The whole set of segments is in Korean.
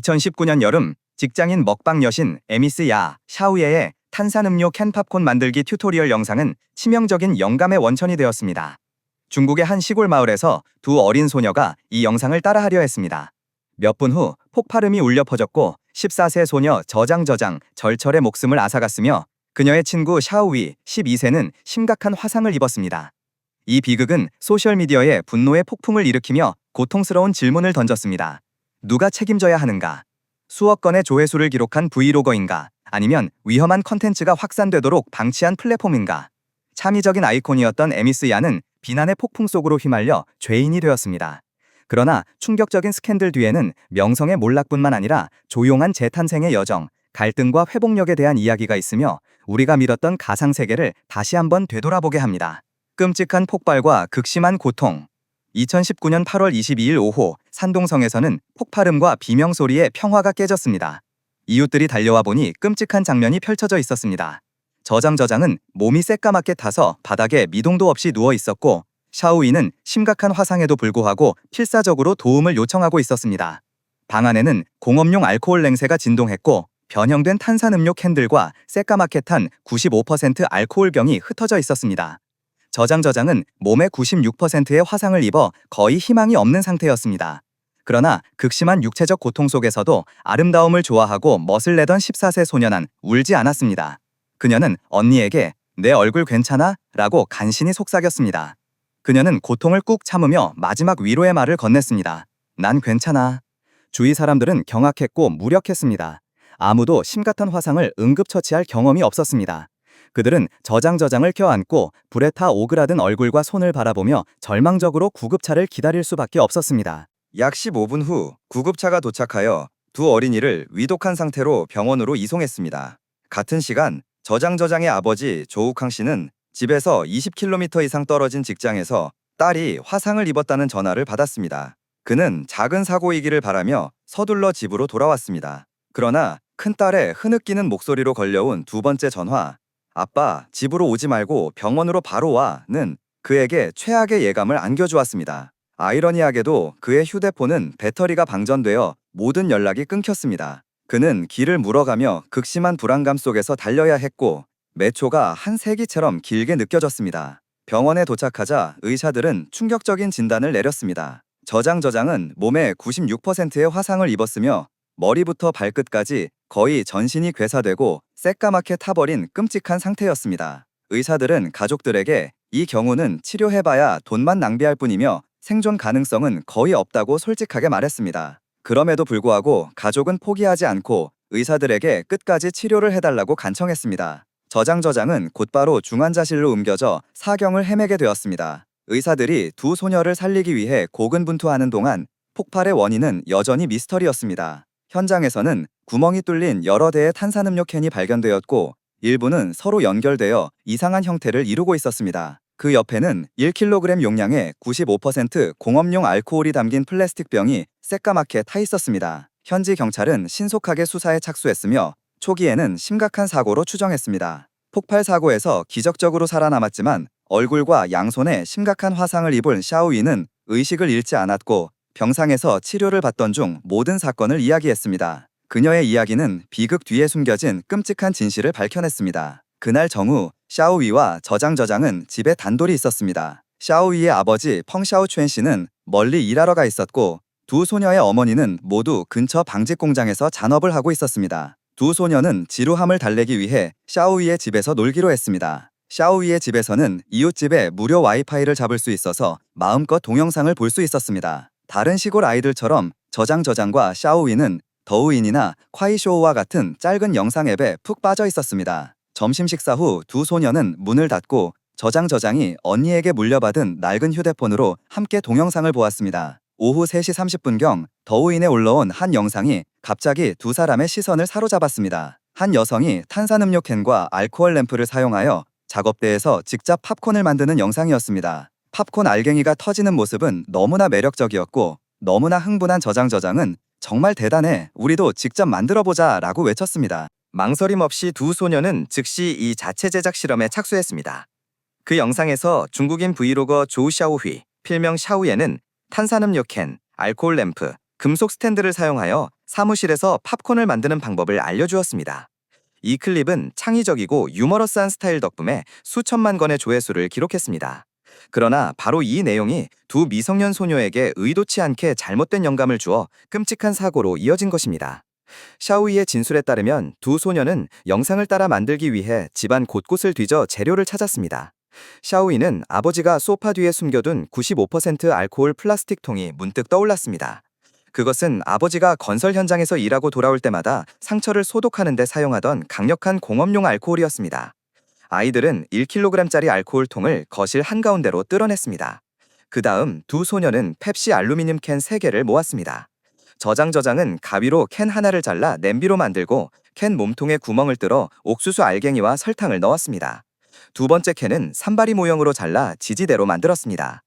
2019년 여름 직장인 먹방 여신 에미스 야 샤오예의 탄산음료 캔 팝콘 만들기 튜토리얼 영상은 치명적인 영감의 원천이 되었습니다. 중국의 한 시골 마을에서 두 어린 소녀가 이 영상을 따라하려 했습니다. 몇 분 후 폭발음이 울려 퍼졌고 14세 소녀 저장저장 절철의 목숨을 앗아갔으며 그녀의 친구 샤오위 12세는 심각한 화상을 입었습니다. 이 비극은 소셜미디어에 분노의 폭풍을 일으키며 고통스러운 질문을 던졌습니다. 누가 책임져야 하는가? 수억 건의 조회수를 기록한 브이로거인가? 아니면 위험한 컨텐츠가 확산되도록 방치한 플랫폼인가? 참의적인 아이콘이었던 에미스 야는 비난의 폭풍 속으로 휘말려 죄인이 되었습니다. 그러나 충격적인 스캔들 뒤에는 명성의 몰락뿐만 아니라 조용한 재탄생의 여정, 갈등과 회복력에 대한 이야기가 있으며 우리가 믿었던 가상세계를 다시 한번 되돌아보게 합니다. 끔찍한 폭발과 극심한 고통. 2019년 8월 22일 오후 산동성에서는 폭발음과 비명소리에 평화가 깨졌습니다. 이웃들이 달려와 보니 끔찍한 장면이 펼쳐져 있었습니다. 저장저장은 몸이 새까맣게 타서 바닥에 미동도 없이 누워 있었고 샤오이는 심각한 화상에도 불구하고 필사적으로 도움을 요청하고 있었습니다. 방 안에는 공업용 알코올 냉세가 진동했고 변형된 탄산음료 캔들과 새까맣게 탄 95% 알코올병이 흩어져 있었습니다. 저장저장은 몸의 96%의 화상을 입어 거의 희망이 없는 상태였습니다. 그러나 극심한 육체적 고통 속에서도 아름다움을 좋아하고 멋을 내던 14세 소녀는 울지 않았습니다. 그녀는 언니에게 "내 얼굴 괜찮아?" 라고 간신히 속삭였습니다. 그녀는 고통을 꾹 참으며 마지막 위로의 말을 건넸습니다. "난 괜찮아." 주위 사람들은 경악했고 무력했습니다. 아무도 심각한 화상을 응급처치할 경험이 없었습니다. 그들은 저장저장을 껴안고 불에 타 오그라든 얼굴과 손을 바라보며 절망적으로 구급차를 기다릴 수밖에 없었습니다. 약 15분 후 구급차가 도착하여 두 어린이를 위독한 상태로 병원으로 이송했습니다. 같은 시간 저장저장의 아버지 조욱항 씨는 집에서 20km 이상 떨어진 직장에서 딸이 화상을 입었다는 전화를 받았습니다. 그는 작은 사고이기를 바라며 서둘러 집으로 돌아왔습니다. 그러나 큰딸의 흐느끼는 목소리로 걸려온 두 번째 전화, "아빠, 집으로 오지 말고 병원으로 바로 와"는 그에게 최악의 예감을 안겨주었습니다. 아이러니하게도 그의 휴대폰은 배터리가 방전되어 모든 연락이 끊겼습니다. 그는 길을 물어가며 극심한 불안감 속에서 달려야 했고 매 초가 한 세기처럼 길게 느껴졌습니다. 병원에 도착하자 의사들은 충격적인 진단을 내렸습니다. 저장저장은 몸의 96%의 화상을 입었으며 머리부터 발끝까지 거의 전신이 괴사되고 새까맣게 타버린 끔찍한 상태였습니다. 의사들은 가족들에게 "이 경우는 치료해봐야 돈만 낭비할 뿐이며 생존 가능성은 거의 없다고 솔직하게 말했습니다. 그럼에도 불구하고 가족은 포기하지 않고 의사들에게 끝까지 치료를 해달라고 간청했습니다. 저장저장은 곧바로 중환자실로 옮겨져 사경을 헤매게 되었습니다. 의사들이 두 소녀를 살리기 위해 고군분투하는 동안 폭발의 원인은 여전히 미스터리였습니다. 현장에서는 구멍이 뚫린 여러 대의 탄산음료 캔이 발견되었고 일부는 서로 연결되어 이상한 형태를 이루고 있었습니다. 그 옆에는 1kg 용량의 95% 공업용 알코올이 담긴 플라스틱 병이 새까맣게 타 있었습니다. 현지 경찰은 신속하게 수사에 착수했으며 초기에는 심각한 사고로 추정했습니다. 폭발 사고에서 기적적으로 살아남았지만 얼굴과 양손에 심각한 화상을 입은 샤오이는 의식을 잃지 않았고 병상에서 치료를 받던 중 모든 사건을 이야기했습니다. 그녀의 이야기는 비극 뒤에 숨겨진 끔찍한 진실을 밝혀냈습니다. 그날 정오, 샤오위와 저장저장은 집에 단둘이 있었습니다. 샤오위의 아버지 펑샤오촨 씨는 멀리 일하러 가 있었고 두 소녀의 어머니는 모두 근처 방직 공장에서 잔업을 하고 있었습니다. 두 소녀는 지루함을 달래기 위해 샤오위의 집에서 놀기로 했습니다. 샤오위의 집에서는 이웃집에 무료 와이파이를 잡을 수 있어서 마음껏 동영상을 볼 수 있었습니다. 다른 시골 아이들처럼 저장저장과 샤오위는 더우인이나 콰이쇼우와 같은 짧은 영상 앱에 푹 빠져 있었습니다. 점심 식사 후 두 소녀는 문을 닫고 저장저장이 언니에게 물려받은 낡은 휴대폰으로 함께 동영상을 보았습니다. 오후 3시 30분경 더우인에 올라온 한 영상이 갑자기 두 사람의 시선을 사로잡았습니다. 한 여성이 탄산음료 캔과 알코올 램프를 사용하여 작업대에서 직접 팝콘을 만드는 영상이었습니다. 팝콘 알갱이가 터지는 모습은 너무나 매력적이었고 너무나 흥분한 저장저장은 "정말 대단해, 우리도 직접 만들어보자" 라고 외쳤습니다. 망설임 없이 두 소녀는 즉시 이 자체 제작 실험에 착수했습니다. 그 영상에서 중국인 브이로거 조우 샤오휘, 필명 샤오예는 탄산음료 캔, 알코올 램프, 금속 스탠드를 사용하여 사무실에서 팝콘을 만드는 방법을 알려주었습니다. 이 클립은 창의적이고 유머러스한 스타일 덕분에 수천만 건의 조회수를 기록했습니다. 그러나 바로 이 내용이 두 미성년 소녀에게 의도치 않게 잘못된 영감을 주어 끔찍한 사고로 이어진 것입니다. 샤오이의 진술에 따르면 두 소녀는 영상을 따라 만들기 위해 집안 곳곳을 뒤져 재료를 찾았습니다. 샤오이는 아버지가 소파 뒤에 숨겨둔 95% 알코올 플라스틱 통이 문득 떠올랐습니다. 그것은 아버지가 건설 현장에서 일하고 돌아올 때마다 상처를 소독하는 데 사용하던 강력한 공업용 알코올이었습니다. 아이들은 1kg짜리 알코올 통을 거실 한가운데로 뜯어냈습니다. 그 다음 두 소녀는 펩시 알루미늄 캔 3개를 모았습니다. 저장은 가위로 캔 하나를 잘라 냄비로 만들고 캔 몸통에 구멍을 뚫어 옥수수 알갱이와 설탕을 넣었습니다. 두 번째 캔은 산발이 모형으로 잘라 지지대로 만들었습니다.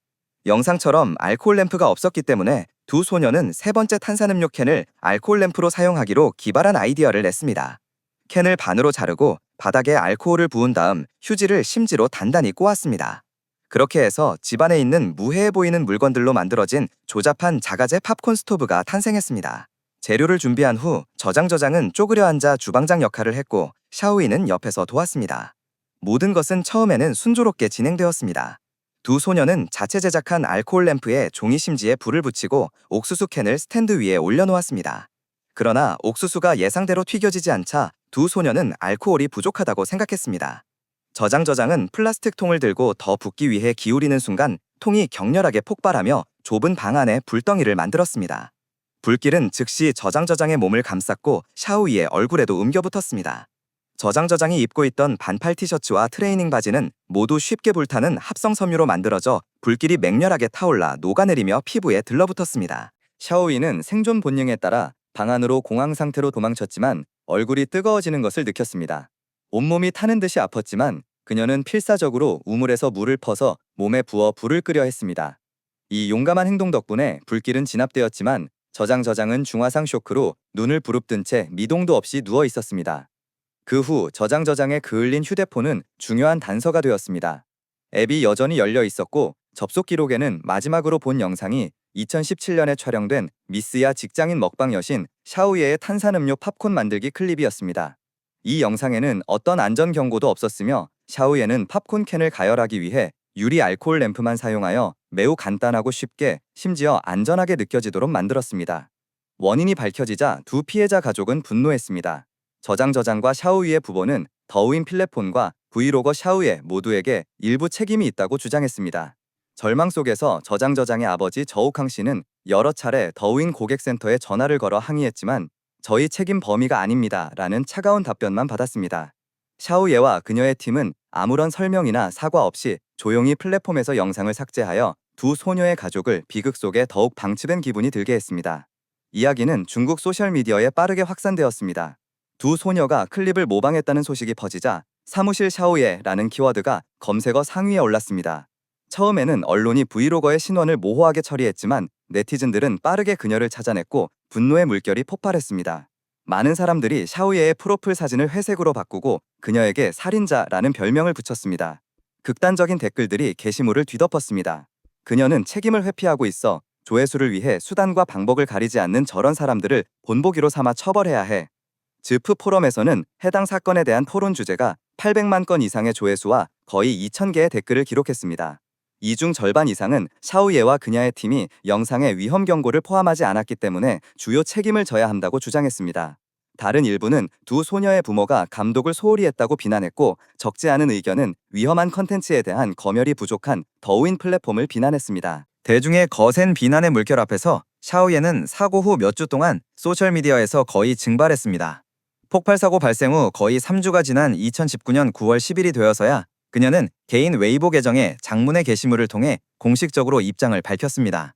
영상처럼 알코올 램프가 없었기 때문에 두 소녀는 세 번째 탄산음료 캔을 알코올 램프로 사용하기로 기발한 아이디어를 냈습니다. 캔을 반으로 자르고 바닥에 알코올을 부은 다음 휴지를 심지로 단단히 꼬았습니다. 그렇게 해서 집안에 있는 무해해 보이는 물건들로 만들어진 조잡한 자가제 팝콘 스토브가 탄생했습니다. 재료를 준비한 후 저장은 쪼그려 앉아 주방장 역할을 했고 샤오이는 옆에서 도왔습니다. 모든 것은 처음에는 순조롭게 진행되었습니다. 두 소녀는 자체 제작한 알코올 램프에 종이 심지에 불을 붙이고 옥수수 캔을 스탠드 위에 올려놓았습니다. 그러나 옥수수가 예상대로 튀겨지지 않자 두 소녀는 알코올이 부족하다고 생각했습니다. 저장은 플라스틱 통을 들고 더 붓기 위해 기울이는 순간 통이 격렬하게 폭발하며 좁은 방 안에 불덩이를 만들었습니다. 불길은 즉시 저장의 몸을 감쌌고 샤오이의 얼굴에도 옮겨붙었습니다. 저장이 입고 있던 반팔 티셔츠와 트레이닝 바지는 모두 쉽게 불타는 합성 섬유로 만들어져 불길이 맹렬하게 타올라 녹아내리며 피부에 들러붙었습니다. 샤오이는 생존 본능에 따라 방 안으로 공황 상태로 도망쳤지만 얼굴이 뜨거워지는 것을 느꼈습니다. 온몸이 타는 듯이 아팠지만 그녀는 필사적으로 우물에서 물을 퍼서 몸에 부어 불을 끄려 했습니다. 이 용감한 행동 덕분에 불길은 진압되었지만 저장은 중화상 쇼크로 눈을 부릅뜬 채 미동도 없이 누워 있었습니다. 그 후 저장에 그을린 휴대폰은 중요한 단서가 되었습니다. 앱이 여전히 열려 있었고 접속 기록에는 마지막으로 본 영상이 2017년에 촬영된 미스야 직장인 먹방 여신 샤오예의 탄산음료 팝콘 만들기 클립이었습니다. 이 영상에는 어떤 안전 경고도 없었으며 샤오예는 팝콘 캔을 가열하기 위해 유리 알코올 램프만 사용하여 매우 간단하고 쉽게 심지어 안전하게 느껴지도록 만들었습니다. 원인이 밝혀지자 두 피해자 가족은 분노했습니다. 저장과 샤오이의 부모는 더우인 필레폰과 브이로거 샤오예 모두에게 일부 책임이 있다고 주장했습니다. 절망 속에서 저장의 아버지 저욱항 씨는 여러 차례 더우인 고객센터에 전화를 걸어 항의했지만 저희 책임 범위가 아닙니다 라는 차가운 답변만 받았습니다. 샤오예와 그녀의 팀은 아무런 설명이나 사과 없이 조용히 플랫폼에서 영상을 삭제하여 두 소녀의 가족을 비극 속에 더욱 방치된 기분이 들게 했습니다. 이야기는 중국 소셜미디어에 빠르게 확산되었습니다. 두 소녀가 클립을 모방했다는 소식이 퍼지자 사무실 샤오예라는 키워드가 검색어 상위에 올랐습니다. 처음에는 언론이 브이로거의 신원을 모호하게 처리했지만 네티즌들은 빠르게 그녀를 찾아냈고 분노의 물결이 폭발했습니다. 많은 사람들이 샤오예의 프로필 사진을 회색으로 바꾸고 그녀에게 살인자라는 별명을 붙였습니다. 극단적인 댓글들이 게시물을 뒤덮었습니다. 그녀는 책임을 회피하고 있어 조회수를 위해 수단과 방법을 가리지 않는 저런 사람들을 본보기로 삼아 처벌해야 해. 즈프 포럼에서는 해당 사건에 대한 토론 주제가 800만 건 이상의 조회수와 거의 2,000개의 댓글을 기록했습니다. 이 중 절반 이상은 샤오예와 그녀의 팀이 영상에 위험 경고를 포함하지 않았기 때문에 주요 책임을 져야 한다고 주장했습니다. 다른 일부는 두 소녀의 부모가 감독을 소홀히 했다고 비난했고 적지 않은 의견은 위험한 컨텐츠에 대한 검열이 부족한 더우인 플랫폼을 비난했습니다. 대중의 거센 비난의 물결 앞에서 샤오예는 사고 후 몇 주 동안 소셜미디어에서 거의 증발했습니다. 폭발 사고 발생 후 거의 3주가 지난 2019년 9월 10일이 되어서야 그녀는 개인 웨이보 계정에 장문의 게시물을 통해 공식적으로 입장을 밝혔습니다.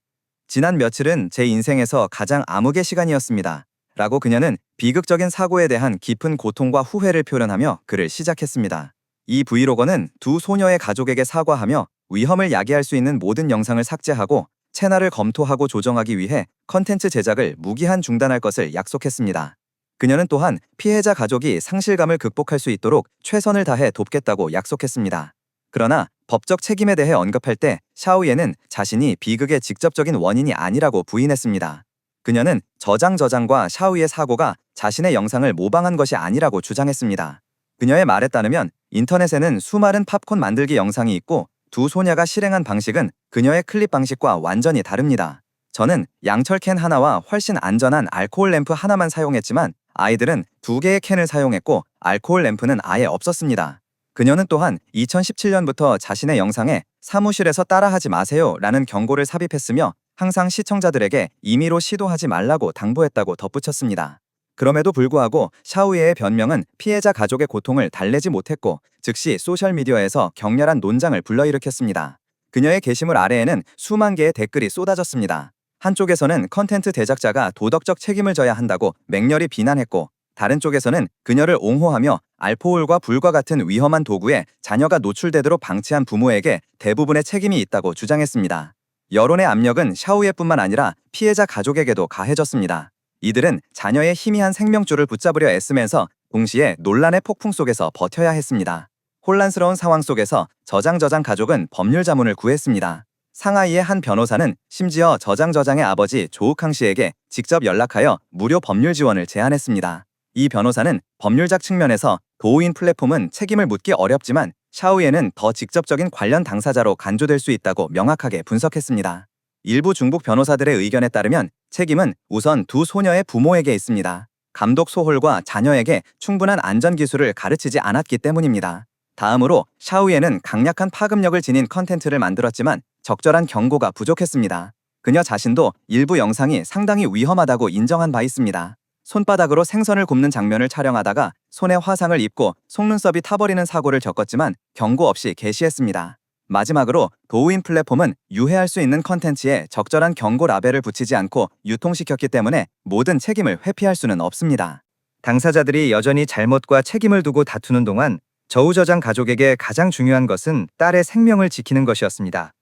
지난 며칠은 제 인생에서 가장 암흑의 시간이었습니다. 라고 그녀는 비극적인 사고에 대한 깊은 고통과 후회를 표현하며 글을 시작했습니다. 이 브이로거는 두 소녀의 가족에게 사과하며 위험을 야기할 수 있는 모든 영상을 삭제하고 채널을 검토하고 조정하기 위해 컨텐츠 제작을 무기한 중단할 것을 약속했습니다. 그녀는 또한 피해자 가족이 상실감을 극복할 수 있도록 최선을 다해 돕겠다고 약속했습니다. 그러나 법적 책임에 대해 언급할 때 샤오예는 자신이 비극의 직접적인 원인이 아니라고 부인했습니다. 그녀는 저장과 샤오이의 사고가 자신의 영상을 모방한 것이 아니라고 주장했습니다. 그녀의 말에 따르면 인터넷에는 수많은 팝콘 만들기 영상이 있고 두 소녀가 실행한 방식은 그녀의 클립 방식과 완전히 다릅니다. 저는 양철 캔 하나와 훨씬 안전한 알코올 램프 하나만 사용했지만 아이들은 두 개의 캔을 사용했고 알코올 램프는 아예 없었습니다. 그녀는 또한 2017년부터 자신의 영상에 사무실에서 따라하지 마세요 라는 경고를 삽입했으며 항상 시청자들에게 임의로 시도하지 말라고 당부했다고 덧붙였습니다. 그럼에도 불구하고 샤오이의 변명은 피해자 가족의 고통을 달래지 못했고 즉시 소셜미디어에서 격렬한 논장을 불러일으켰습니다. 그녀의 게시물 아래에는 수만 개의 댓글이 쏟아졌습니다. 한쪽에서는 컨텐츠 제작자가 도덕적 책임을 져야 한다고 맹렬히 비난했고 다른 쪽에서는 그녀를 옹호하며 알코올과 불과 같은 위험한 도구에 자녀가 노출되도록 방치한 부모에게 대부분의 책임이 있다고 주장했습니다. 여론의 압력은 샤오이뿐만 아니라 피해자 가족에게도 가해졌습니다. 이들은 자녀의 희미한 생명줄을 붙잡으려 애쓰면서 동시에 논란의 폭풍 속에서 버텨야 했습니다. 혼란스러운 상황 속에서 저장 가족은 법률 자문을 구했습니다. 상하이의 한 변호사는 심지어 저장의 아버지 조욱항 씨에게 직접 연락하여 무료 법률 지원을 제안했습니다. 이 변호사는 법률적 측면에서 도우인 플랫폼은 책임을 묻기 어렵지만 샤오이에는 더 직접적인 관련 당사자로 간주될 수 있다고 명확하게 분석했습니다. 일부 중국 변호사들의 의견에 따르면 책임은 우선 두 소녀의 부모에게 있습니다. 감독 소홀과 자녀에게 충분한 안전 기술을 가르치지 않았기 때문입니다. 다음으로 샤오이에는 강력한 파급력을 지닌 컨텐츠를 만들었지만 적절한 경고가 부족했습니다. 그녀 자신도 일부 영상이 상당히 위험하다고 인정한 바 있습니다. 손바닥으로 생선을 굽는 장면을 촬영하다가 손에 화상을 입고 속눈썹이 타버리는 사고를 겪었지만 경고 없이 게시했습니다. 마지막으로 도우인 플랫폼은 유해할 수 있는 컨텐츠에 적절한 경고 라벨을 붙이지 않고 유통시켰기 때문에 모든 책임을 회피할 수는 없습니다. 당사자들이 여전히 잘못과 책임을 두고 다투는 동안 저우저장 가족에게 가장 중요한 것은 딸의 생명을 지키는 것이었습니다.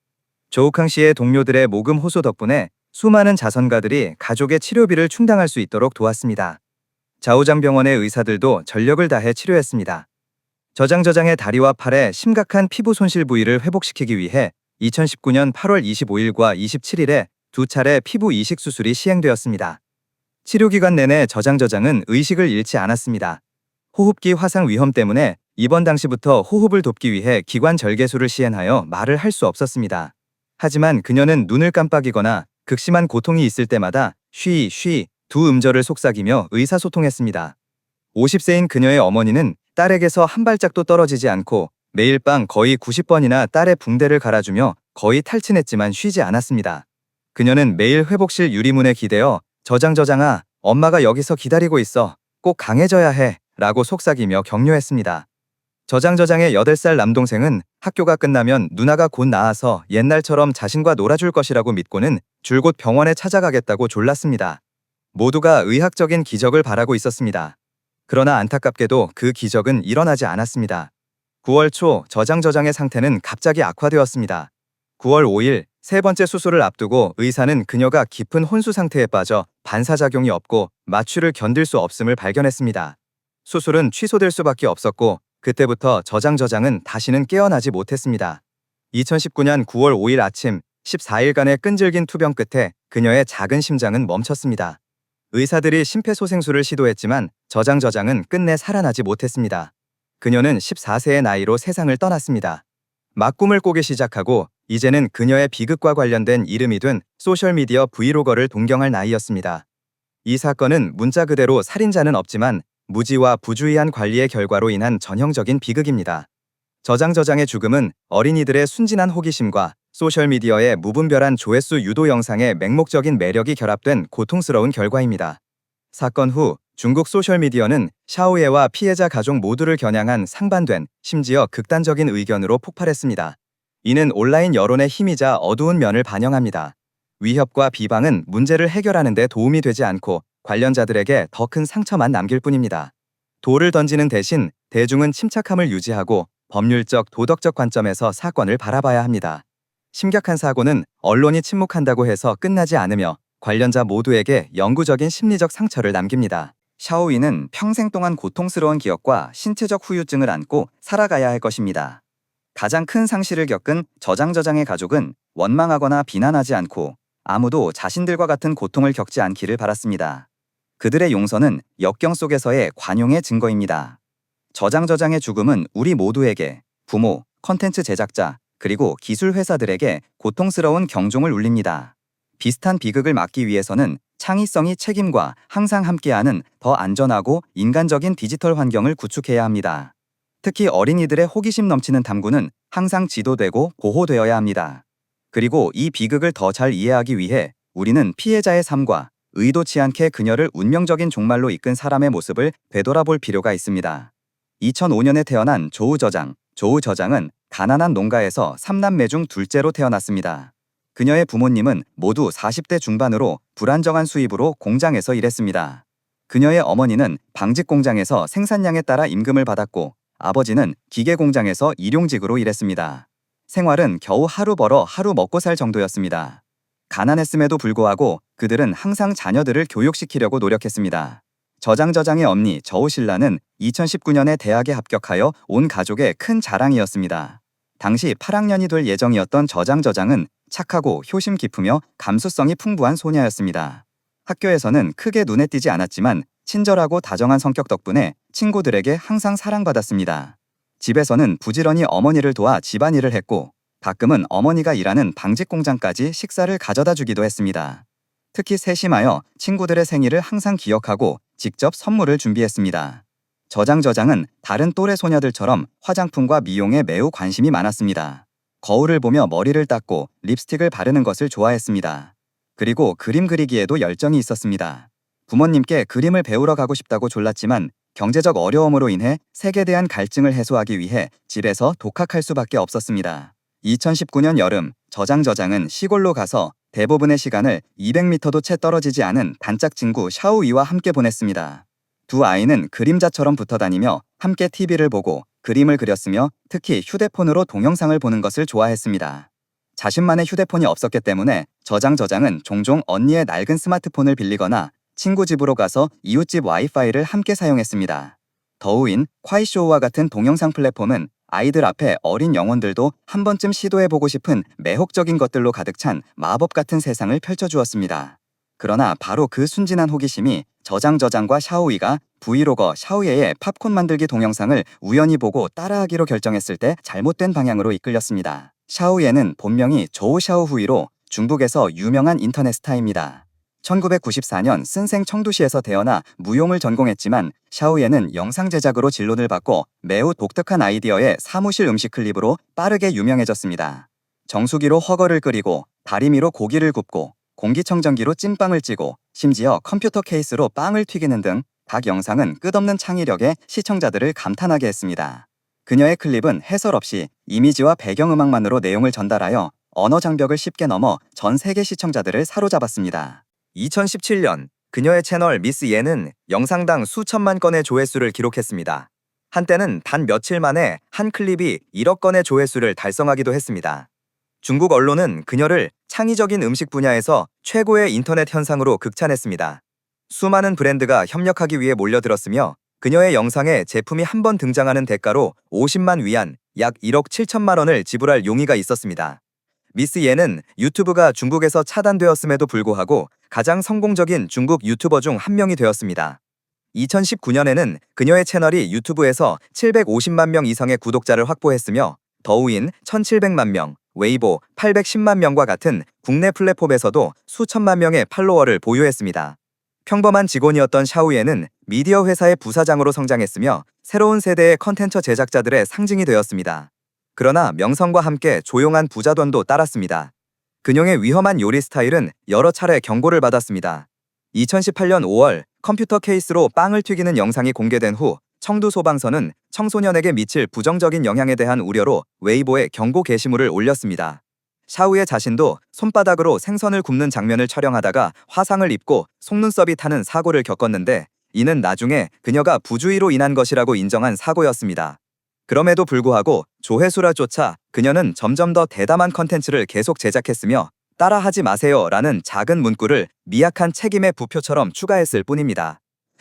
조욱항 씨의 동료들의 모금 호소 덕분에 수많은 자선가들이 가족의 치료비를 충당할 수 있도록 도왔습니다. 자오장병원의 의사들도 전력을 다해 치료했습니다. 저장의 다리와 팔에 심각한 피부 손실 부위를 회복시키기 위해 2019년 8월 25일과 27일에 두 차례 피부 이식 수술이 시행되었습니다. 치료 기간 내내 저장은 의식을 잃지 않았습니다. 호흡기 화상 위험 때문에 입원 당시부터 호흡을 돕기 위해 기관 절개술을 시행하여 말을 할 수 없었습니다. 하지만 그녀는 눈을 깜빡이거나 극심한 고통이 있을 때마다 쉬 두 음절을 속삭이며 의사소통했습니다. 50세인 그녀의 어머니는 딸에게서 한 발짝도 떨어지지 않고 매일 밤 거의 90번이나 딸의 붕대를 갈아주며 거의 탈진했지만 쉬지 않았습니다. 그녀는 매일 회복실 유리문에 기대어 저장아, 엄마가 여기서 기다리고 있어. 꼭 강해져야 해. 라고 속삭이며 격려했습니다. 저장의 8살 남동생은 학교가 끝나면 누나가 곧 나와서 옛날처럼 자신과 놀아줄 것이라고 믿고는 줄곧 병원에 찾아가겠다고 졸랐습니다. 모두가 의학적인 기적을 바라고 있었습니다. 그러나 안타깝게도 그 기적은 일어나지 않았습니다. 9월 초 저장의 상태는 갑자기 악화되었습니다. 9월 5일 세 번째 수술을 앞두고 의사는 그녀가 깊은 혼수 상태에 빠져 반사작용이 없고 마취를 견딜 수 없음을 발견했습니다. 수술은 취소될 수밖에 없었고 그때부터 저장은 다시는 깨어나지 못했습니다. 2019년 9월 5일 아침 14일간의 끈질긴 투병 끝에 그녀의 작은 심장은 멈췄습니다. 의사들이 심폐소생술을 시도했지만 저장은 끝내 살아나지 못했습니다. 그녀는 14세의 나이로 세상을 떠났습니다. 막 꿈을 꾸기 시작하고 이제는 그녀의 비극과 관련된 이름이 된 소셜미디어 브이로거를 동경할 나이였습니다. 이 사건은 문자 그대로 살인자는 없지만 무지와 부주의한 관리의 결과로 인한 전형적인 비극입니다. 저장의 죽음은 어린이들의 순진한 호기심과 소셜미디어의 무분별한 조회수 유도 영상의 맹목적인 매력이 결합된 고통스러운 결과입니다. 사건 후 중국 소셜미디어는 샤오이와 피해자 가족 모두를 겨냥한 상반된, 심지어 극단적인 의견으로 폭발했습니다. 이는 온라인 여론의 힘이자 어두운 면을 반영합니다. 위협과 비방은 문제를 해결하는 데 도움이 되지 않고 관련자들에게 더 큰 상처만 남길 뿐입니다. 돌을 던지는 대신 대중은 침착함을 유지하고 법률적, 도덕적 관점에서 사건을 바라봐야 합니다. 심각한 사고는 언론이 침묵한다고 해서 끝나지 않으며 관련자 모두에게 영구적인 심리적 상처를 남깁니다. 샤오이는 평생 동안 고통스러운 기억과 신체적 후유증을 안고 살아가야 할 것입니다. 가장 큰 상실을 겪은 저장의 가족은 원망하거나 비난하지 않고 아무도 자신들과 같은 고통을 겪지 않기를 바랐습니다. 그들의 용서는 역경 속에서의 관용의 증거입니다. 저장의 죽음은 우리 모두에게, 부모, 컨텐츠 제작자, 그리고 기술 회사들에게 고통스러운 경종을 울립니다. 비슷한 비극을 막기 위해서는 창의성이 책임과 항상 함께하는 더 안전하고 인간적인 디지털 환경을 구축해야 합니다. 특히 어린이들의 호기심 넘치는 탐구는 항상 지도되고 보호되어야 합니다. 그리고 이 비극을 더 잘 이해하기 위해 우리는 피해자의 삶과 의도치 않게 그녀를 운명적인 종말로 이끈 사람의 모습을 되돌아볼 필요가 있습니다. 2005년에 태어난 조우 저장은 가난한 농가에서 3남매 중 둘째로 태어났습니다. 그녀의 부모님은 모두 40대 중반으로 불안정한 수입으로 공장에서 일했습니다. 그녀의 어머니는 방직 공장에서 생산량에 따라 임금을 받았고 아버지는 기계 공장에서 일용직으로 일했습니다. 생활은 겨우 하루 벌어 하루 먹고 살 정도였습니다. 가난했음에도 불구하고 그들은 항상 자녀들을 교육시키려고 노력했습니다. 저장의 언니 저우실라는 2019년에 대학에 합격하여 온 가족의 큰 자랑이었습니다. 당시 8학년이 될 예정이었던 저장은 착하고 효심 깊으며 감수성이 풍부한 소녀였습니다. 학교에서는 크게 눈에 띄지 않았지만 친절하고 다정한 성격 덕분에 친구들에게 항상 사랑받았습니다. 집에서는 부지런히 어머니를 도와 집안일을 했고 가끔은 어머니가 일하는 방직 공장까지 식사를 가져다 주기도 했습니다. 특히 세심하여 친구들의 생일을 항상 기억하고 직접 선물을 준비했습니다. 저장은 다른 또래 소녀들처럼 화장품과 미용에 매우 관심이 많았습니다. 거울을 보며 머리를 닦고 립스틱을 바르는 것을 좋아했습니다. 그리고 그림 그리기에도 열정이 있었습니다. 부모님께 그림을 배우러 가고 싶다고 졸랐지만 경제적 어려움으로 인해 색에 대한 갈증을 해소하기 위해 집에서 독학할 수밖에 없었습니다. 2019년 여름 저장은 시골로 가서 대부분의 시간을 200m도 채 떨어지지 않은 단짝 친구 샤오이와 함께 보냈습니다. 두 아이는 그림자처럼 붙어 다니며 함께 TV를 보고 그림을 그렸으며 특히 휴대폰으로 동영상을 보는 것을 좋아했습니다. 자신만의 휴대폰이 없었기 때문에 저장은 종종 언니의 낡은 스마트폰을 빌리거나 친구 집으로 가서 이웃집 와이파이를 함께 사용했습니다. 더우인 콰이쇼우와 같은 동영상 플랫폼은 아이들 앞에 어린 영혼들도 한 번쯤 시도해보고 싶은 매혹적인 것들로 가득 찬 마법 같은 세상을 펼쳐주었습니다. 그러나 바로 그 순진한 호기심이 저장과 샤오이가 브이로거 샤오예의 팝콘 만들기 동영상을 우연히 보고 따라하기로 결정했을 때 잘못된 방향으로 이끌렸습니다. 샤오예는 본명이 조우 샤오후이로 중국에서 유명한 인터넷 스타입니다. 1994년 쓴생 청두시에서 태어나 무용을 전공했지만 샤오예는 영상 제작으로 진로를 받고 매우 독특한 아이디어의 사무실 음식 클립으로 빠르게 유명해졌습니다. 정수기로 훠궈를 끓이고 다리미로 고기를 굽고 공기청정기로 찐빵을 찌고 심지어 컴퓨터 케이스로 빵을 튀기는 등 각 영상은 끝없는 창의력에 시청자들을 감탄하게 했습니다. 그녀의 클립은 해설 없이 이미지와 배경음악만으로 내용을 전달하여 언어 장벽을 쉽게 넘어 전 세계 시청자들을 사로잡았습니다. 2017년 그녀의 채널 미스 예는 영상당 수천만 건의 조회수를 기록했습니다. 한때는 단 며칠 만에 한 클립이 1억 건의 조회수를 달성하기도 했습니다. 중국 언론은 그녀를 창의적인 음식 분야에서 최고의 인터넷 현상으로 극찬했습니다. 수많은 브랜드가 협력하기 위해 몰려들었으며 그녀의 영상에 제품이 한 번 등장하는 대가로 50만 위안, 약 1억 7천만 원을 지불할 용의가 있었습니다. 미스 예는 유튜브가 중국에서 차단되었음에도 불구하고 가장 성공적인 중국 유튜버 중 한 명이 되었습니다. 2019년에는 그녀의 채널이 유튜브에서 750만 명 이상의 구독자를 확보했으며 더우인 1700만 명, 웨이보 810만 명과 같은 국내 플랫폼에서도 수천만 명의 팔로워를 보유했습니다. 평범한 직원이었던 샤오예는 미디어 회사의 부사장으로 성장했으며 새로운 세대의 컨텐츠 제작자들의 상징이 되었습니다. 그러나 명성과 함께 조용한 부자돈도 따랐습니다. 그녀의 위험한 요리 스타일은 여러 차례 경고를 받았습니다. 2018년 5월 컴퓨터 케이스로 빵을 튀기는 영상이 공개된 후 청두 소방서는 청소년에게 미칠 부정적인 영향에 대한 우려로 웨이보에 경고 게시물을 올렸습니다. 샤오예 자신도 손바닥으로 생선을 굽는 장면을 촬영하다가 화상을 입고 속눈썹이 타는 사고를 겪었는데 이는 나중에 그녀가 부주의로 인한 것이라고 인정한 사고였습니다. 그럼에도 불구하고 조회수를 쫓아 그녀는 점점 더 대담한 컨텐츠를 계속 제작했으며 따라하지 마세요 라는 작은 문구를 미약한 책임의 부표처럼 추가했을 뿐입니다.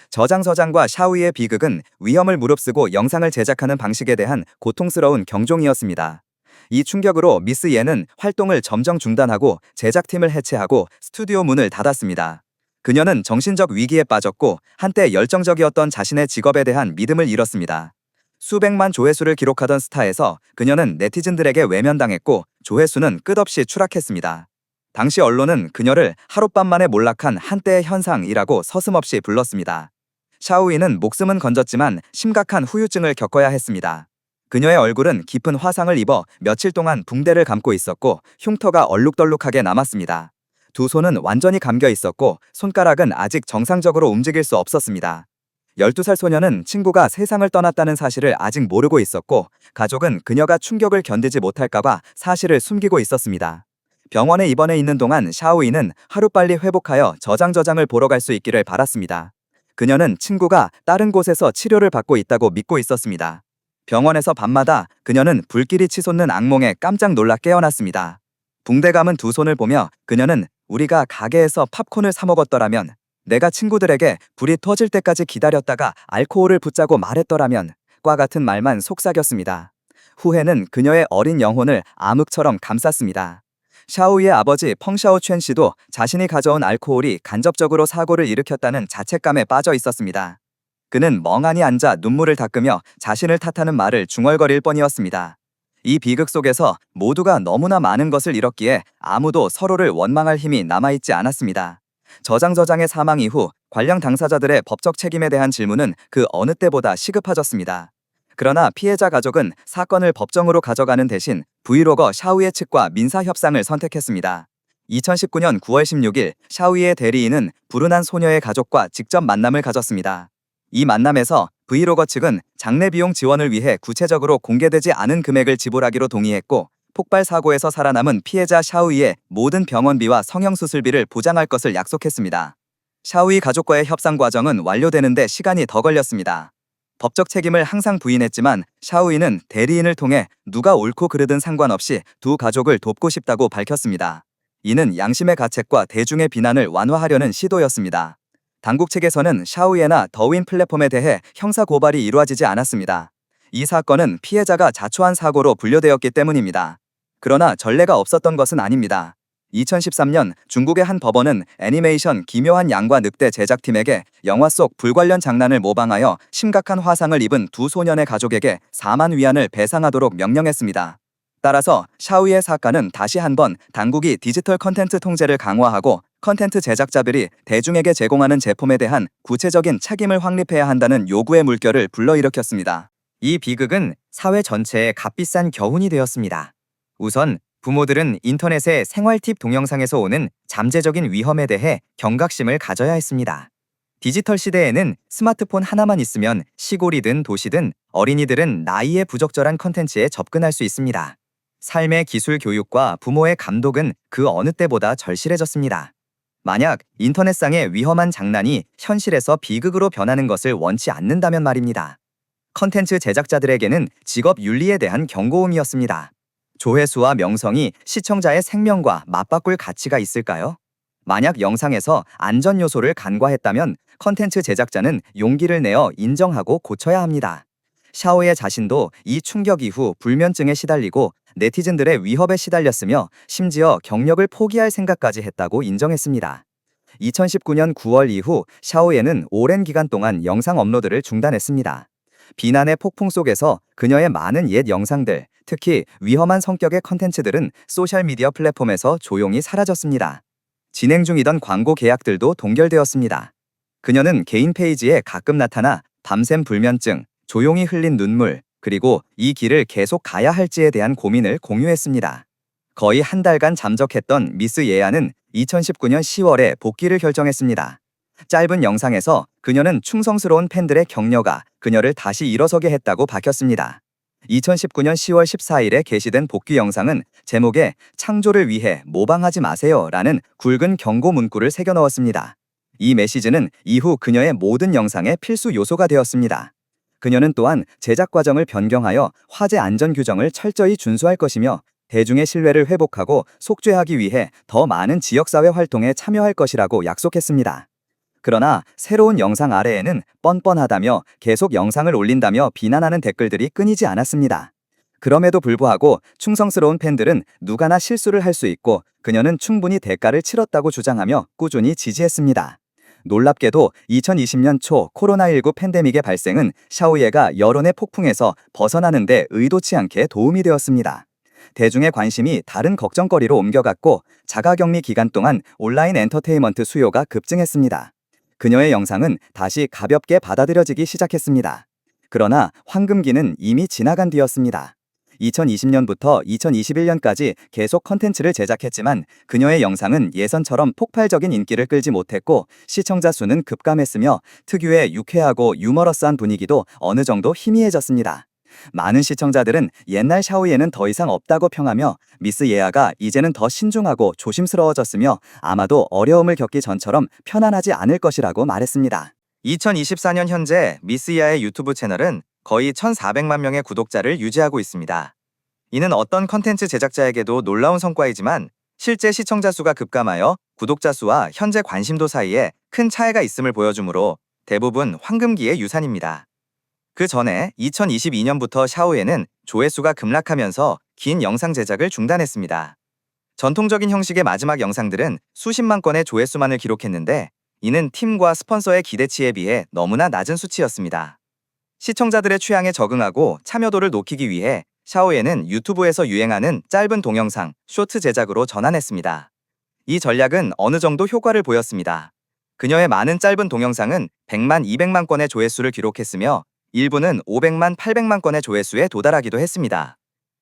저장과 샤오이의 비극은 위험을 무릅쓰고 영상을 제작하는 방식에 대한 고통스러운 경종이었습니다. 이 충격으로 미스 예는 활동을 점점 중단하고 제작팀을 해체하고 스튜디오 문을 닫았습니다. 그녀는 정신적 위기에 빠졌고 한때 열정적이었던 자신의 직업에 대한 믿음을 잃었습니다. 수백만 조회수를 기록하던 스타에서 그녀는 네티즌들에게 외면당했고 조회수는 끝없이 추락했습니다. 당시 언론은 그녀를 하룻밤만에 몰락한 한때의 현상이라고 서슴없이 불렀습니다. 샤오이는 목숨은 건졌지만 심각한 후유증을 겪어야 했습니다. 그녀의 얼굴은 깊은 화상을 입어 며칠 동안 붕대를 감고 있었고 흉터가 얼룩덜룩하게 남았습니다. 두 손은 완전히 감겨 있었고 손가락은 아직 정상적으로 움직일 수 없었습니다. 12살 소녀는 친구가 세상을 떠났다는 사실을 아직 모르고 있었고 가족은 그녀가 충격을 견디지 못할까봐 사실을 숨기고 있었습니다. 병원에 입원해 있는 동안 샤오이는 하루빨리 회복하여 저장을 보러 갈 수 있기를 바랐습니다. 그녀는 친구가 다른 곳에서 치료를 받고 있다고 믿고 있었습니다. 병원에서 밤마다 그녀는 불길이 치솟는 악몽에 깜짝 놀라 깨어났습니다. 붕대 감은 두 손을 보며 그녀는 우리가 가게에서 팝콘을 사 먹었더라면, 내가 친구들에게 불이 터질 때까지 기다렸다가 알코올을 붓자고 말했더라면 과 같은 말만 속삭였습니다. 후회는 그녀의 어린 영혼을 암흑처럼 감쌌습니다. 샤오이의 아버지 펑샤오 챈 씨도 자신이 가져온 알코올이 간접적으로 사고를 일으켰다는 자책감에 빠져 있었습니다. 그는 멍하니 앉아 눈물을 닦으며 자신을 탓하는 말을 중얼거릴 뿐이었습니다. 이 비극 속에서 모두가 너무나 많은 것을 잃었기에 아무도 서로를 원망할 힘이 남아있지 않았습니다. 저장의 사망 이후 관련 당사자들의 법적 책임에 대한 질문은 그 어느 때보다 시급해졌습니다. 그러나 피해자 가족은 사건을 법정으로 가져가는 대신 브이로거 샤오이의 측과 민사 협상을 선택했습니다. 2019년 9월 16일 샤오이의 대리인은 불운한 소녀의 가족과 직접 만남을 가졌습니다. 이 만남에서 브이로거 측은 장례 비용 지원을 위해 구체적으로 공개되지 않은 금액을 지불하기로 동의했고 폭발 사고에서 살아남은 피해자 샤오이의 모든 병원비와 성형수술비를 보장할 것을 약속했습니다. 샤오이 가족과의 협상 과정은 완료되는데 시간이 더 걸렸습니다. 법적 책임을 항상 부인했지만 샤오이는 대리인을 통해 누가 옳고 그르든 상관없이 두 가족을 돕고 싶다고 밝혔습니다. 이는 양심의 가책과 대중의 비난을 완화하려는 시도였습니다. 당국 측에서는 샤오이나 더윈 플랫폼에 대해 형사 고발이 이루어지지 않았습니다. 이 사건은 피해자가 자초한 사고로 분류되었기 때문입니다. 그러나 전례가 없었던 것은 아닙니다. 2013년 중국의 한 법원은 애니메이션 기묘한 양과 늑대 제작팀에게 영화 속 불 관련 장난을 모방하여 심각한 화상을 입은 두 소년의 가족에게 4만 위안을 배상하도록 명령했습니다. 따라서 샤오이의 사건은 다시 한번 당국이 디지털 컨텐츠 통제를 강화하고 컨텐츠 제작자들이 대중에게 제공하는 제품에 대한 구체적인 책임을 확립해야 한다는 요구의 물결을 불러일으켰습니다. 이 비극은 사회 전체에 값비싼 겨훈이 되었습니다. 우선 부모들은 인터넷의 생활 팁 동영상에서 오는 잠재적인 위험에 대해 경각심을 가져야 했습니다. 디지털 시대에는 스마트폰 하나만 있으면 시골이든 도시든 어린이들은 나이에 부적절한 컨텐츠에 접근할 수 있습니다. 삶의 기술 교육과 부모의 감독은 그 어느 때보다 절실해졌습니다. 만약 인터넷상의 위험한 장난이 현실에서 비극으로 변하는 것을 원치 않는다면 말입니다. 컨텐츠 제작자들에게는 직업 윤리에 대한 경고음이었습니다. 조회수와 명성이 시청자의 생명과 맞바꿀 가치가 있을까요? 만약 영상에서 안전 요소를 간과했다면 컨텐츠 제작자는 용기를 내어 인정하고 고쳐야 합니다. 샤오의 자신도 이 충격 이후 불면증에 시달리고 네티즌들의 위협에 시달렸으며 심지어 경력을 포기할 생각까지 했다고 인정했습니다. 2019년 9월 이후 샤오예는 오랜 기간 동안 영상 업로드를 중단했습니다. 비난의 폭풍 속에서 그녀의 많은 옛 영상들, 특히 위험한 성격의 컨텐츠들은 소셜미디어 플랫폼에서 조용히 사라졌습니다. 진행 중이던 광고 계약들도 동결되었습니다. 그녀는 개인 페이지에 가끔 나타나 밤샘 불면증, 조용히 흘린 눈물, 그리고 이 길을 계속 가야 할지에 대한 고민을 공유했습니다. 거의 한 달간 잠적했던 미스 예아는 2019년 10월에 복귀를 결정했습니다. 짧은 영상에서 그녀는 충성스러운 팬들의 격려가 그녀를 다시 일어서게 했다고 밝혔습니다. 2019년 10월 14일에 게시된 복귀 영상은 제목에 창조를 위해 모방하지 마세요 라는 굵은 경고 문구를 새겨 넣었습니다. 이 메시지는 이후 그녀의 모든 영상의 필수 요소가 되었습니다. 그녀는 또한 제작 과정을 변경하여 화재 안전 규정을 철저히 준수할 것이며 대중의 신뢰를 회복하고 속죄하기 위해 더 많은 지역사회 활동에 참여할 것이라고 약속했습니다. 그러나 새로운 영상 아래에는 뻔뻔하다며 계속 영상을 올린다며 비난하는 댓글들이 끊이지 않았습니다. 그럼에도 불구하고 충성스러운 팬들은 누가나 실수를 할 수 있고 그녀는 충분히 대가를 치렀다고 주장하며 꾸준히 지지했습니다. 놀랍게도 2020년 초 코로나19 팬데믹의 발생은 샤오예가 여론의 폭풍에서 벗어나는 데 의도치 않게 도움이 되었습니다. 대중의 관심이 다른 걱정거리로 옮겨갔고 자가격리 기간 동안 온라인 엔터테인먼트 수요가 급증했습니다. 그녀의 영상은 다시 가볍게 받아들여지기 시작했습니다. 그러나 황금기는 이미 지나간 뒤였습니다. 2020년부터 2021년까지 계속 컨텐츠를 제작했지만 그녀의 영상은 예선처럼 폭발적인 인기를 끌지 못했고 시청자 수는 급감했으며 특유의 유쾌하고 유머러스한 분위기도 어느 정도 희미해졌습니다. 많은 시청자들은 옛날 샤오예는 더 이상 없다고 평하며 미스 예아가 이제는 더 신중하고 조심스러워졌으며 아마도 어려움을 겪기 전처럼 편안하지 않을 것이라고 말했습니다. 2024년 현재 미스 야의 유튜브 채널은 거의 1,400만 명의 구독자를 유지하고 있습니다. 이는 어떤 컨텐츠 제작자에게도 놀라운 성과이지만 실제 시청자 수가 급감하여 구독자 수와 현재 관심도 사이에 큰 차이가 있음을 보여주므로 대부분 황금기의 유산입니다. 그 전에 2022년부터 샤오예는 조회수가 급락하면서 긴 영상 제작을 중단했습니다. 전통적인 형식의 마지막 영상들은 수십만 건의 조회수만을 기록했는데 이는 팀과 스폰서의 기대치에 비해 너무나 낮은 수치였습니다. 시청자들의 취향에 적응하고 참여도를 높이기 위해 샤오예는 유튜브에서 유행하는 짧은 동영상, 쇼트 제작으로 전환했습니다. 이 전략은 어느 정도 효과를 보였습니다. 그녀의 많은 짧은 동영상은 100만, 200만 건의 조회수를 기록했으며 일부는 500만, 800만 건의 조회수에 도달하기도 했습니다.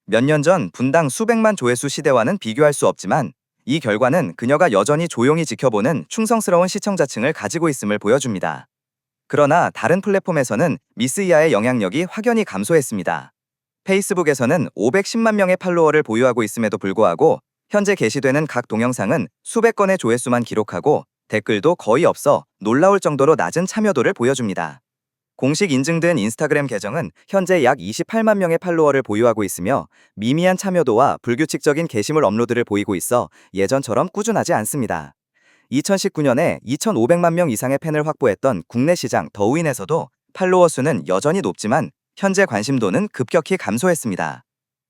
몇 년 전 분당 수백만 조회수 시대와는 비교할 수 없지만 이 결과는 그녀가 여전히 조용히 지켜보는 충성스러운 시청자층을 가지고 있음을 보여줍니다. 그러나 다른 플랫폼에서는 미스 이하의 영향력이 확연히 감소했습니다. 페이스북에서는 510만 명의 팔로워를 보유하고 있음에도 불구하고 현재 게시되는 각 동영상은 수백 건의 조회수만 기록하고 댓글도 거의 없어 놀라울 정도로 낮은 참여도를 보여줍니다. 공식 인증된 인스타그램 계정은 현재 약 28만 명의 팔로워를 보유하고 있으며 미미한 참여도와 불규칙적인 게시물 업로드를 보이고 있어 예전처럼 꾸준하지 않습니다. 2019년에 2,500만 명 이상의 팬을 확보했던 국내 시장 더우인에서도 팔로워 수는 여전히 높지만 현재 관심도는 급격히 감소했습니다.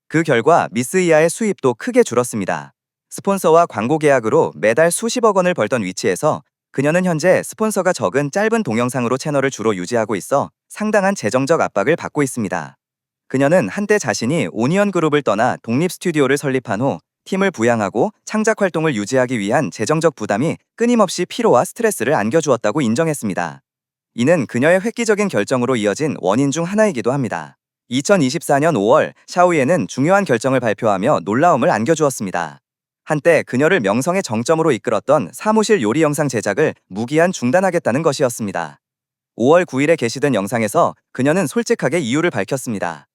그 결과 미스 이하의 수입도 크게 줄었습니다. 스폰서와 광고 계약으로 매달 수십억 원을 벌던 위치에서 그녀는 현재 스폰서가 적은 짧은 동영상으로 채널을 주로 유지하고 있어 상당한 재정적 압박을 받고 있습니다. 그녀는 한때 자신이 오니언 그룹을 떠나 독립 스튜디오를 설립한 후 팀을 부양하고 창작 활동을 유지하기 위한 재정적 부담이 끊임없이 피로와 스트레스를 안겨주었다고 인정했습니다. 이는 그녀의 획기적인 결정으로 이어진 원인 중 하나이기도 합니다. 2024년 5월 샤오예는 중요한 결정을 발표하며 놀라움을 안겨주었습니다. 한때 그녀를 명성의 정점으로 이끌었던 사무실 요리 영상 제작을 무기한 중단하겠다는 것이었습니다. 5월 9일에 게시된 영상에서 그녀는 솔직하게 이유를 밝혔습니다.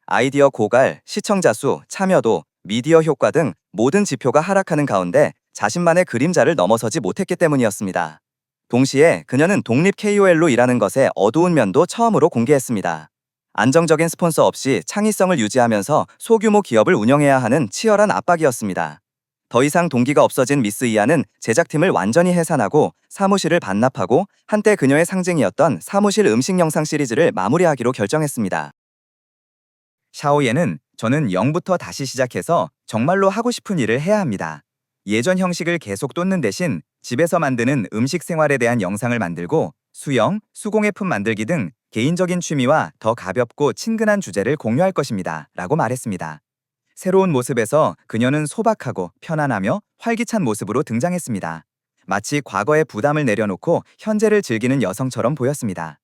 아이디어 고갈, 시청자 수, 참여도, 미디어 효과 등 모든 지표가 하락하는 가운데 자신만의 그림자를 넘어서지 못했기 때문이었습니다. 동시에 그녀는 독립 KOL로 일하는 것의 어두운 면도 처음으로 공개했습니다. 안정적인 스폰서 없이 창의성을 유지하면서 소규모 기업을 운영해야 하는 치열한 압박이었습니다. 더 이상 동기가 없어진 미스 이하는 제작팀을 완전히 해산하고 사무실을 반납하고 한때 그녀의 상징이었던 사무실 음식 영상 시리즈를 마무리하기로 결정했습니다. 샤오예는 저는 0부터 다시 시작해서 정말로 하고 싶은 일을 해야 합니다. 예전 형식을 계속 쫓는 대신 집에서 만드는 음식 생활에 대한 영상을 만들고 수영, 수공예품 만들기 등 개인적인 취미와 더 가볍고 친근한 주제를 공유할 것입니다. 라고 말했습니다. 새로운 모습에서 그녀는 소박하고 편안하며 활기찬 모습으로 등장했습니다. 마치 과거의 부담을 내려놓고 현재를 즐기는 여성처럼 보였습니다.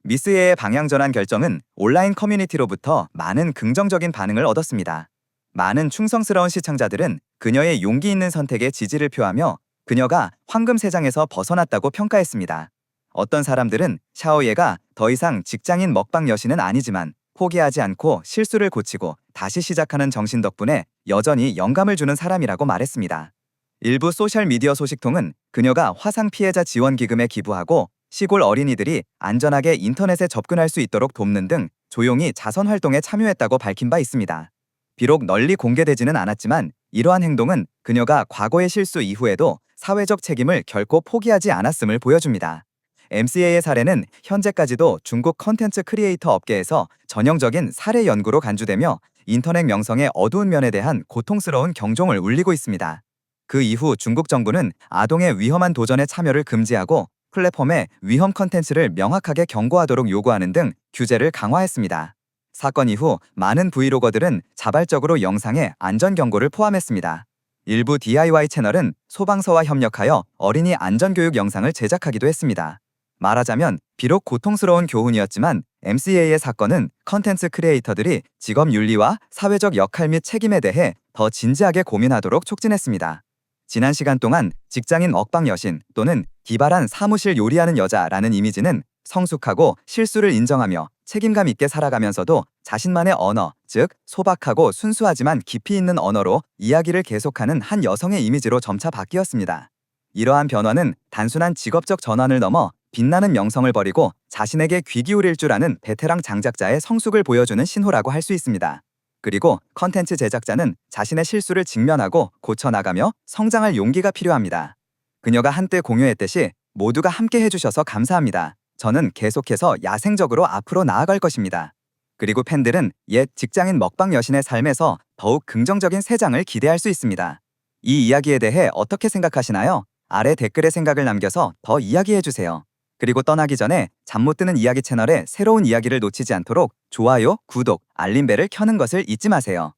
미스예의 방향 전환 결정은 온라인 커뮤니티로부터 많은 긍정적인 반응을 얻었습니다. 많은 충성스러운 시청자들은 그녀의 용기 있는 선택에 지지를 표하며 그녀가 황금 세장에서 벗어났다고 평가했습니다. 어떤 사람들은 샤오예가 더 이상 직장인 먹방 여신은 아니지만 포기하지 않고 실수를 고치고 다시 시작하는 정신 덕분에 여전히 영감을 주는 사람이라고 말했습니다. 일부 소셜미디어 소식통은 그녀가 화상 피해자 지원 기금에 기부하고 시골 어린이들이 안전하게 인터넷에 접근할 수 있도록 돕는 등 조용히 자선 활동에 참여했다고 밝힌 바 있습니다. 비록 널리 공개되지는 않았지만 이러한 행동은 그녀가 과거의 실수 이후에도 사회적 책임을 결코 포기하지 않았음을 보여줍니다. MCA의 사례는 현재까지도 중국 컨텐츠 크리에이터 업계에서 전형적인 사례 연구로 간주되며 인터넷 명성의 어두운 면에 대한 고통스러운 경종을 울리고 있습니다. 그 이후 중국 정부는 아동의 위험한 도전에 참여를 금지하고 플랫폼에 위험 컨텐츠를 명확하게 경고하도록 요구하는 등 규제를 강화했습니다. 사건 이후 많은 브이로거들은 자발적으로 영상에 안전 경고를 포함했습니다. 일부 DIY 채널은 소방서와 협력하여 어린이 안전교육 영상을 제작하기도 했습니다. 말하자면 비록 고통스러운 교훈이었지만 MCA의 사건은 컨텐츠 크리에이터들이 직업 윤리와 사회적 역할 및 책임에 대해 더 진지하게 고민하도록 촉진했습니다. 지난 시간 동안 직장인 먹방 여신 또는 기발한 사무실 요리하는 여자라는 이미지는 성숙하고 실수를 인정하며 책임감 있게 살아가면서도 자신만의 언어, 즉 소박하고 순수하지만 깊이 있는 언어로 이야기를 계속하는 한 여성의 이미지로 점차 바뀌었습니다. 이러한 변화는 단순한 직업적 전환을 넘어 빛나는 명성을 버리고 자신에게 귀 기울일 줄 아는 베테랑 장작자의 성숙을 보여주는 신호라고 할 수 있습니다. 그리고 컨텐츠 제작자는 자신의 실수를 직면하고 고쳐나가며 성장할 용기가 필요합니다. 그녀가 한때 공유했듯이 모두가 함께 해주셔서 감사합니다. 저는 계속해서 야생적으로 앞으로 나아갈 것입니다. 그리고 팬들은 옛 직장인 먹방 여신의 삶에서 더욱 긍정적인 새 장을 기대할 수 있습니다. 이 이야기에 대해 어떻게 생각하시나요? 아래 댓글에 생각을 남겨서 더 이야기해주세요. 그리고 떠나기 전에 잠 못 드는 이야기 채널의 새로운 이야기를 놓치지 않도록 좋아요, 구독, 알림벨을 켜는 것을 잊지 마세요.